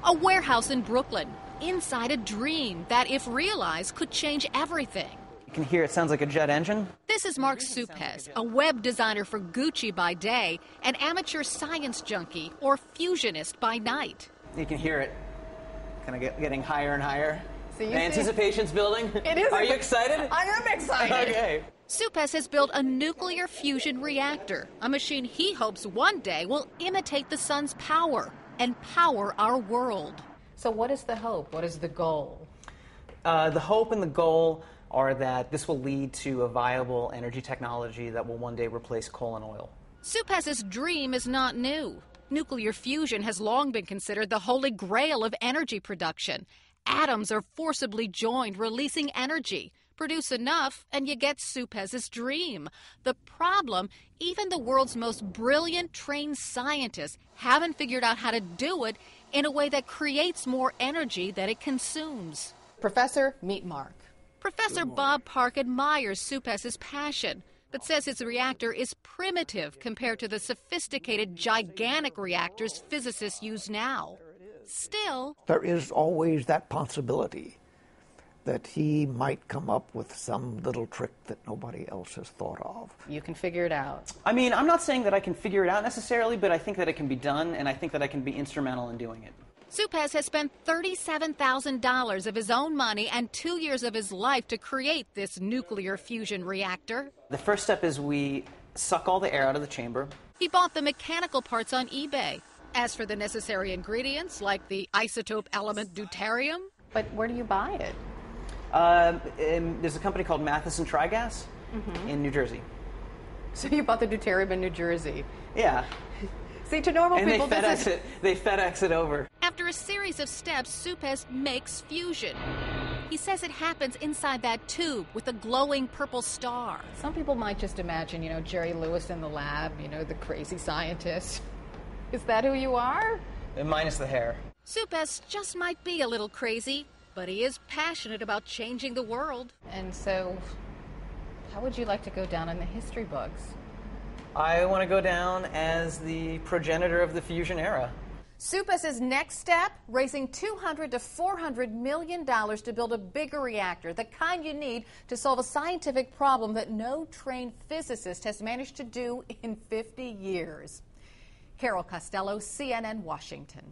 A warehouse in Brooklyn, inside a dream that, if realized, could change everything. You can hear it sounds like a jet engine. This is Mark Suppes, a web designer for Gucci by day, an amateur science junkie or fusionist by night. You can hear it kind of getting higher and higher. So the anticipation's building. It is. Are you excited? I am excited. Okay. Suppes has built a nuclear fusion reactor, a machine he hopes one day will imitate the sun's power and power our world. So what is the hope? What is the goal? The hope and the goal are that this will lead to a viable energy technology that will one day replace coal and oil. Suppes' dream is not new. Nuclear fusion has long been considered the holy grail of energy production. Atoms are forcibly joined, releasing energy. Produce enough, and you get Suppes' dream. The problem, even the world's most brilliant trained scientists haven't figured out how to do it in a way that creates more energy than it consumes. Professor, meet Mark. Professor Bob Park admires Suppes' passion, but says his reactor is primitive compared to the sophisticated, gigantic reactors physicists use now. Still, there is always that possibility that he might come up with some little trick that nobody else has thought of. You can figure it out. I mean, I'm not saying that I can figure it out necessarily, but I think that it can be done, and I think that I can be instrumental in doing it. Suppes has spent $37,000 of his own money and 2 years of his life to create this nuclear fusion reactor. The first step is we suck all the air out of the chamber. He bought the mechanical parts on eBay. As for the necessary ingredients, like the isotope element deuterium... But where do you buy it? There's a company called Matheson Trigas in New Jersey. So you bought the deuterium in New Jersey? Yeah. See, to normal and people, they FedEx it over. After a series of steps, Suppes makes fusion. He says it happens inside that tube with a glowing purple star. Some people might just imagine, Jerry Lewis in the lab, the crazy scientist. Is that who you are? Minus the hair. Suppes just might be a little crazy, but he is passionate about changing the world. And so, how would you like to go down in the history books? I want to go down as the progenitor of the fusion era. Suppes' next step, raising $200 to $400 million to build a bigger reactor, the kind you need to solve a scientific problem that no trained physicist has managed to do in 50 years. Carol Costello, CNN, Washington.